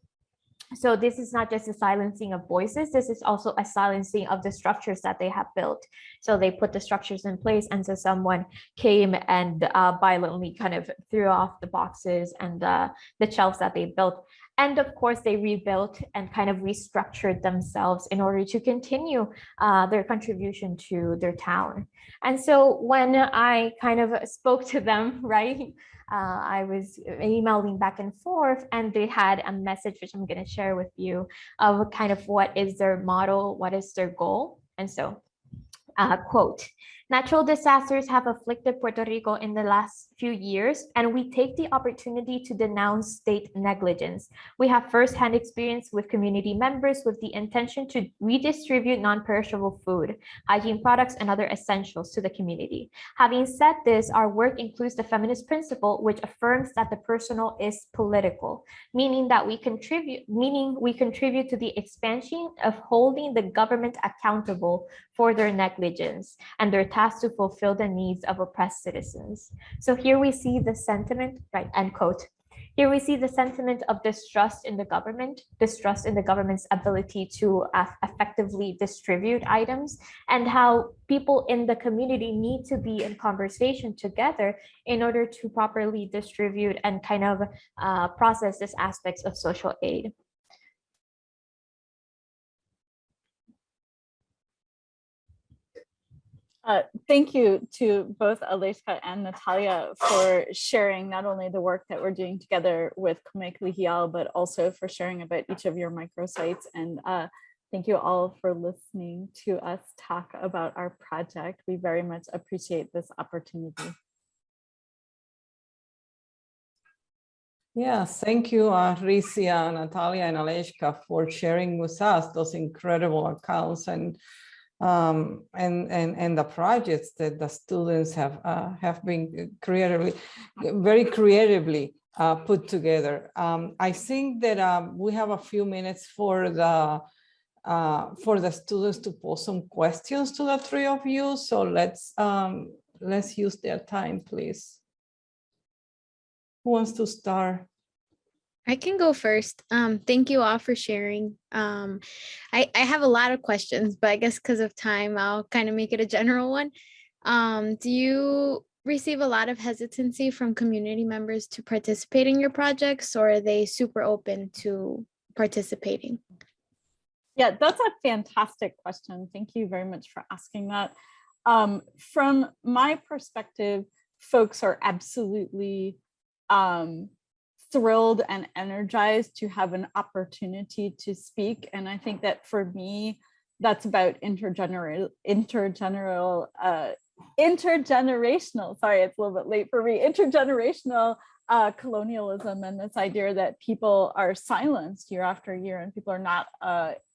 So this is not just a silencing of voices, this is also a silencing of the structures that they have built. So they put the structures in place, and so someone came and violently kind of threw off the boxes and the shelves that they built. And of course, they rebuilt and kind of restructured themselves in order to continue their contribution to their town. And so when I kind of spoke to them, right, I was emailing back and forth, and they had a message, which I'm going to share with you, of kind of what is their model, what is their goal. And so, quote, natural disasters have afflicted Puerto Rico in the last few years, and we take the opportunity to denounce state negligence. We have firsthand experience with community members with the intention to redistribute non-perishable food, hygiene products, and other essentials to the community. Having said this, our work includes the feminist principle, which affirms that the personal is political, meaning we contribute to the expansion of holding the government accountable for their negligence and their task to fulfill the needs of oppressed citizens. So here we see the sentiment, right, end quote. Here we see the sentiment of distrust in the government, distrust in the government's ability to effectively distribute items, and how people in the community need to be in conversation together in order to properly distribute and kind of process these aspects of social aid.
Thank you to both Aleyshka and Natalia for sharing not only the work that we're doing together with Comeglihial, but also for sharing about each of your microsites. And thank you all for listening to us talk about our project. We very much appreciate this opportunity.
Yes, thank you, Ricia, Natalia, and Aleyshka, for sharing with us those incredible accounts and the projects that the students have been very creatively put together. I think that we have a few minutes for the students to pose some questions to the three of you. So let's use their time, please. Who wants to start?
I can go first. Thank you all for sharing. I have a lot of questions, but I guess because of time, I'll kind of make it a general one. Do you receive a lot of hesitancy from community members to participate in your projects, or are they super open to participating?
Yeah, that's a fantastic question. Thank you very much for asking that. From my perspective, folks are absolutely thrilled and energized to have an opportunity to speak. And I think that for me, that's about intergenerational, sorry, it's a little bit late for me, intergenerational colonialism, and this idea that people are silenced year after year and people are not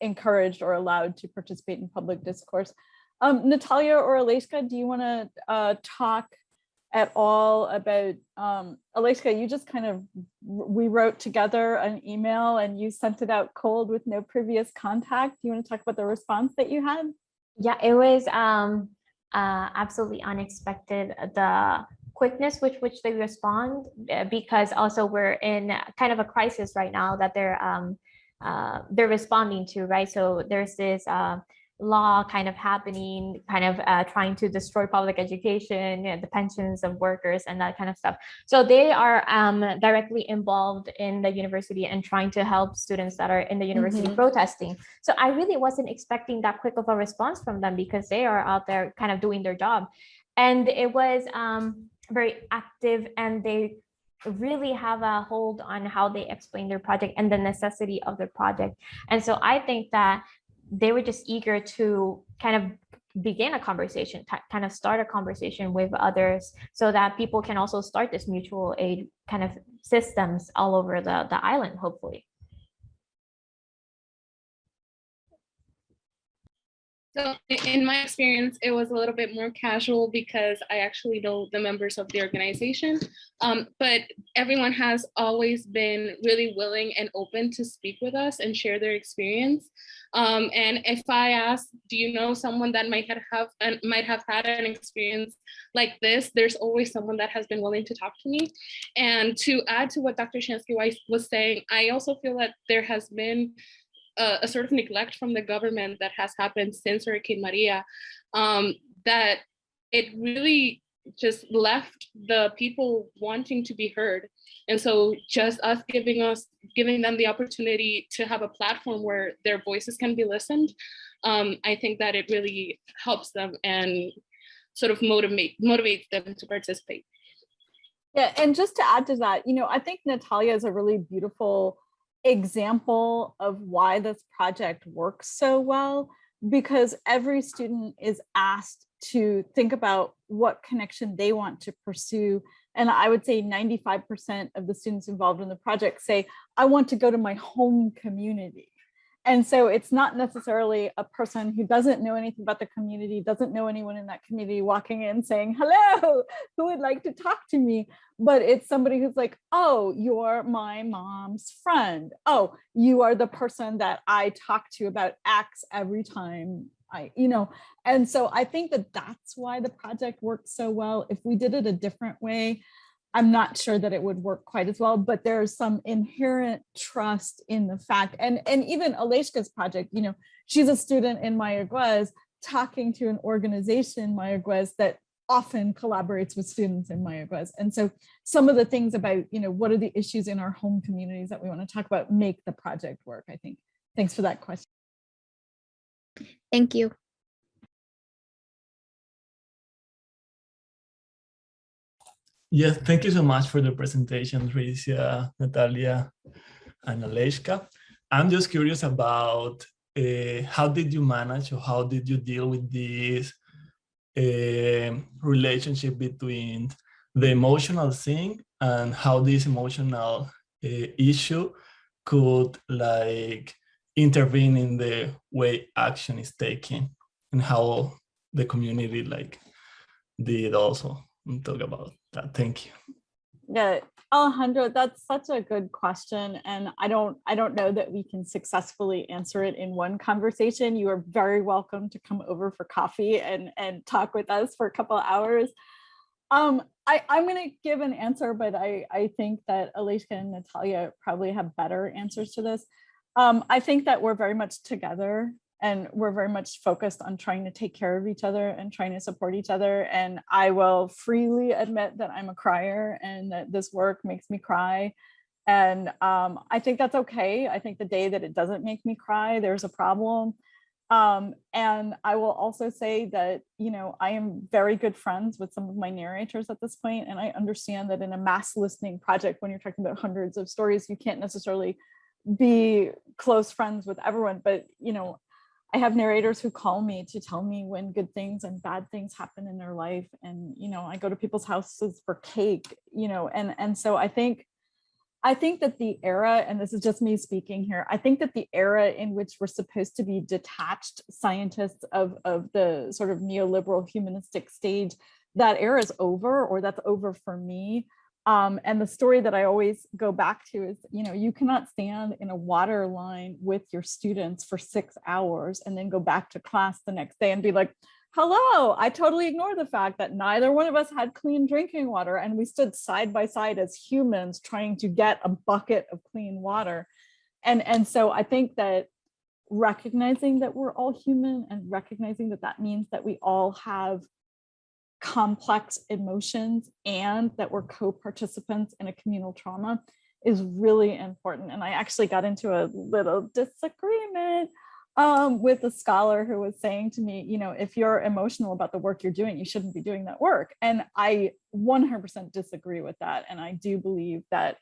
encouraged or allowed to participate in public discourse. Natalia or Aleyshka, do you want to talk at all about, Aleyshka, you just kind of, we wrote together an email and you sent it out cold with no previous contact. Do you want to talk about the response that you had?
Yeah, it was absolutely unexpected, the quickness with which they respond, because also we're in kind of a crisis right now that they're responding to, right? So there's this law kind of happening, kind of trying to destroy public education, the pensions of workers and that kind of stuff. So they are directly involved in the university and trying to help students that are in the university protesting. So I really wasn't expecting that quick of a response from them because they are out there kind of doing their job. And it was very active, and they really have a hold on how they explain their project and the necessity of their project. And so I think that they were just eager to kind of begin a conversation, kind of start a conversation with others so that people can also start this mutual aid kind of systems all over the island, hopefully.
So in my experience, it was a little bit more casual because I actually know the members of the organization, but everyone has always been really willing and open to speak with us and share their experience. And if I ask, do you know someone that might have had an experience like this, there's always someone that has been willing to talk to me. And to add to what Dr. Chansky was saying, I also feel that there has been a sort of neglect from the government that has happened since Hurricane Maria, that it really just left the people wanting to be heard. And so just us giving them the opportunity to have a platform where their voices can be listened, I think that it really helps them and sort of motivates them to participate.
Yeah, and just to add to that, I think Natalia is a really beautiful example of why this project works so well, because every student is asked to think about what connection they want to pursue. And I would say 95% of the students involved in the project say, I want to go to my home community. And so it's not necessarily a person who doesn't know anything about the community, doesn't know anyone in that community walking in saying, hello, who would like to talk to me? But it's somebody who's like, oh, you're my mom's friend. Oh, you are the person that I talk to about X every time and so I think that that's why the project works so well. If we did it a different way, I'm not sure that it would work quite as well, but there's some inherent trust in the fact, and even Aleyshka's project, she's a student in Mayaguez talking to an organization, Mayaguez, that often collaborates with students in Mayaguez. And so some of the things about, what are the issues in our home communities that we want to talk about make the project work, I think. Thanks for that question.
Thank you.
Yes, thank you so much for the presentation, Ricia, Natalia, and Aleyshka. I'm just curious about how did you manage, or how did you deal with this relationship between the emotional thing and how this emotional issue could intervene in the way action is taken, and how the community did also talk about that. Thank you.
Yeah, Alejandro, that's such a good question, and I don't know that we can successfully answer it in one conversation. You are very welcome to come over for coffee and talk with us for a couple of hours. I'm going to give an answer, but I think that Aleyshka and Natalia probably have better answers to this. I think that we're very much together, and we're very much focused on trying to take care of each other and trying to support each other. And I will freely admit that I'm a crier and that this work makes me cry. And I think that's okay. I think the day that it doesn't make me cry, there's a problem. And I will also say that, I am very good friends with some of my narrators at this point. And I understand that in a mass listening project, when you're talking about hundreds of stories, you can't necessarily be close friends with everyone. But, I have narrators who call me to tell me when good things and bad things happen in their life. And, I go to people's houses for cake, and so I think that the era, and this is just me speaking here, I think that the era in which we're supposed to be detached scientists of the sort of neoliberal humanistic stage, that era is over, or that's over for me. And the story that I always go back to is, you cannot stand in a water line with your students for 6 hours and then go back to class the next day and be like, hello, I totally ignore the fact that neither one of us had clean drinking water, and we stood side by side as humans trying to get a bucket of clean water. And so I think that recognizing that we're all human, and recognizing that that means that we all have complex emotions and that we're co-participants in a communal trauma is really important. And I actually got into a little disagreement with a scholar who was saying to me, if you're emotional about the work you're doing, you shouldn't be doing that work. And I 100% disagree with that. And I do believe that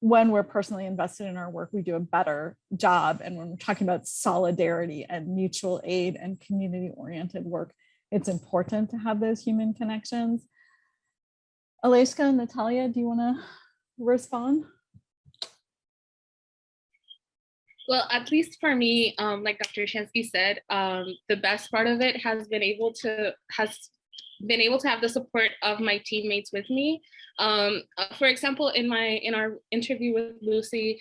when we're personally invested in our work, we do a better job. And when we're talking about solidarity and mutual aid and community-oriented work, it's important to have those human connections. Aleyshka and Natalia, do you want to respond?
Well, at least for me, like Dr. Chansky said, the best part of it has been able to have the support of my teammates with me. For example, in our interview with Lucy,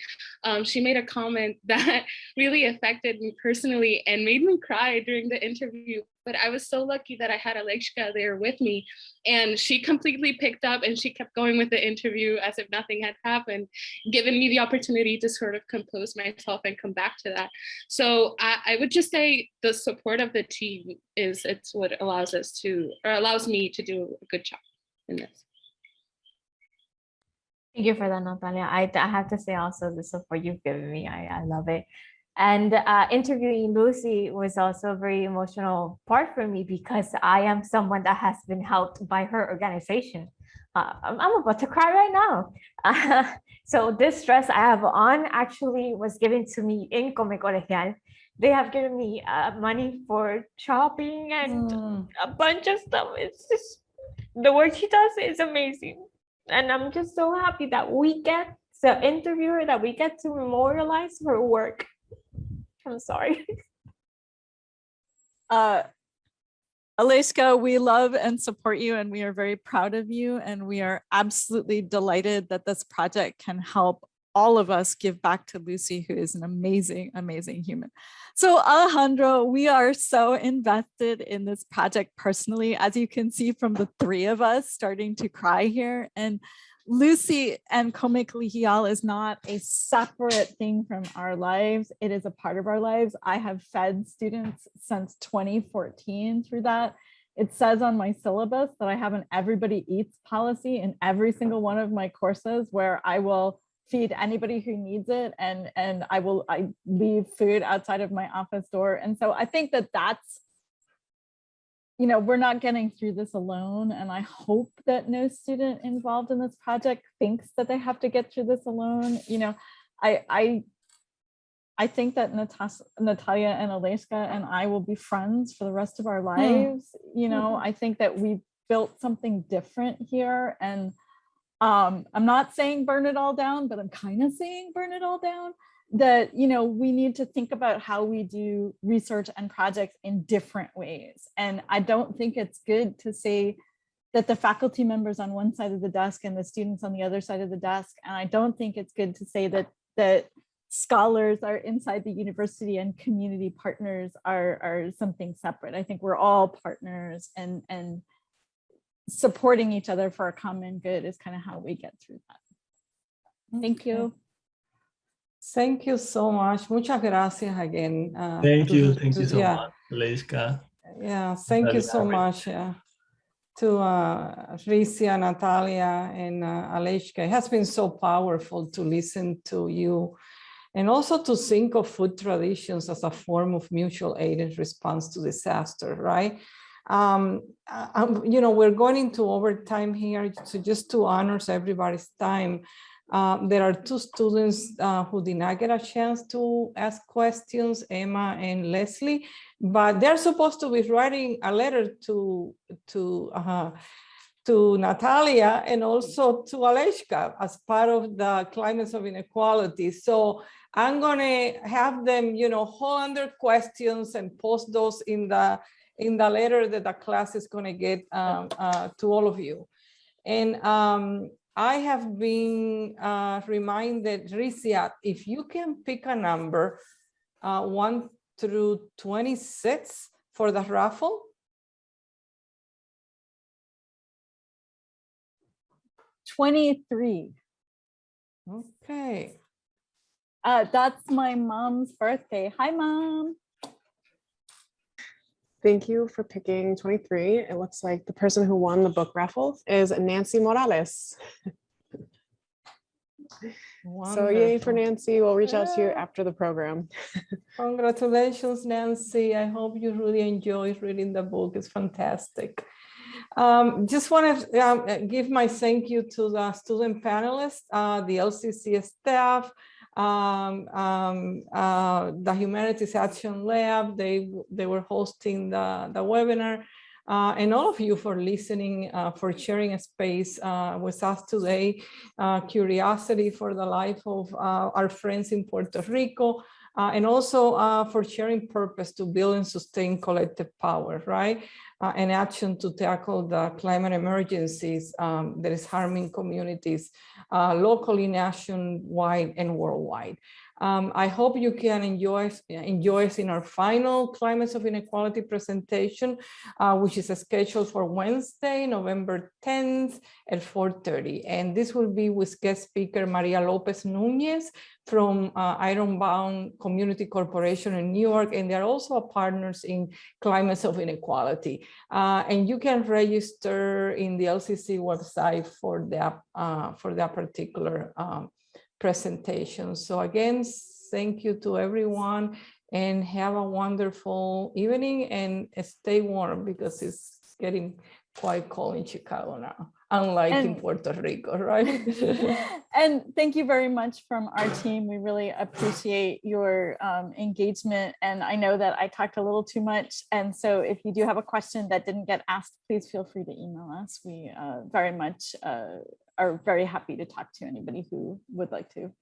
she made a comment that really affected me personally and made me cry during the interview. But I was so lucky that I had Aleyshka there with me, and she completely picked up and she kept going with the interview as if nothing had happened, giving me the opportunity to sort of compose myself and come back to that. So I would just say the support of the team it's what allows me to do a good job. in this.
Thank you for that, Natalia. I have to say also the support you've given me. I love it. And interviewing Lucy was also a very emotional part for me because I am someone that has been helped by her organization. I'm about to cry right now. So this dress I have on actually was given to me in Come Colegial. They have given me money for shopping and a bunch of stuff. It's just, the work she does is amazing. And I'm just so happy that we get to interview her, that we get to memorialize her work. I'm sorry.
Aleyshka, we love and support you, and we are very proud of you. And we are absolutely delighted that this project can help all of us give back to Lucy, who is an amazing, amazing human. So Alejandro, we are so invested in this project personally, as you can see from the three of us starting to cry here. And Lucy and Come Colegial is not a separate thing from our lives. It is a part of our lives. I have fed students since 2014 through that. It says on my syllabus that I have an everybody eats policy in every single one of my courses, where I will feed anybody who needs it, and I leave food outside of my office door. And so I think that that's, you know, we're not getting through this alone. And I hope that no student involved in this project thinks that they have to get through this alone. You know, I think that Natalia and Aleyshka and I will be friends for the rest of our lives. You know, I think that we built something different here. And I'm not saying burn it all down, but I'm kind of saying burn it all down. That, you know, we need to think about how we do research and projects in different ways. And I don't think it's good to say that the faculty members on one side of the desk and the students on the other side of the desk. And I don't think it's good to say that scholars are inside the university and community partners are something separate. I think we're all partners, and supporting each other for a common good is kind of how we get through that. Thank you.
Thank you so much. Muchas gracias again.
Thank you so much, Aleyshka.
Yeah, thank you so much to Ricia, Natalia, and Aleyshka. It has been so powerful to listen to you, and also to think of food traditions as a form of mutual aid in response to disaster, right? You know, we're going into overtime here, so just to honor everybody's time. There are two students who did not get a chance to ask questions, Emma and Leslie, but they're supposed to be writing a letter to Natalia and also to Aleyshka as part of the Climates of Inequality. So I'm going to have them, you know, hold on their questions and post those in the letter that the class is going to get to all of you. And I have been reminded, Ricia, if you can pick a number 1 through 26 for the raffle.
23.
Okay.
That's my mom's birthday. Hi, Mom.
Thank you for picking 23. It looks like the person who won the book raffle is Nancy Morales. So yay for Nancy. We'll reach out to you after the program.
Congratulations, Nancy. I hope you really enjoyed reading the book. It's fantastic. Just want to give my thank you to the student panelists, the LCC staff, the Humanities Action Lab. They were hosting the webinar, and all of you for listening, for sharing a space with us today. Curiosity for the life of our friends in Puerto Rico, and also for sharing purpose to build and sustain collective power, right? And action to tackle the climate emergencies that is harming communities locally, nationwide, and worldwide. I hope you can enjoy us in our final Climates of Inequality presentation, which is scheduled for Wednesday, November 10th at 4:30. And this will be with guest speaker Maria Lopez Nunez from Ironbound Community Corporation in New York, and they're also partners in Climates of Inequality. And you can register in the LCC website for that particular presentation. So again, thank you to everyone, and have a wonderful evening, and stay warm because it's getting quite cold in Chicago now, unlike in Puerto Rico, right?
And thank you very much from our team. We really appreciate your engagement. And I know that I talked a little too much. And so if you do have a question that didn't get asked, please feel free to email us. We very much are very happy to talk to anybody who would like to.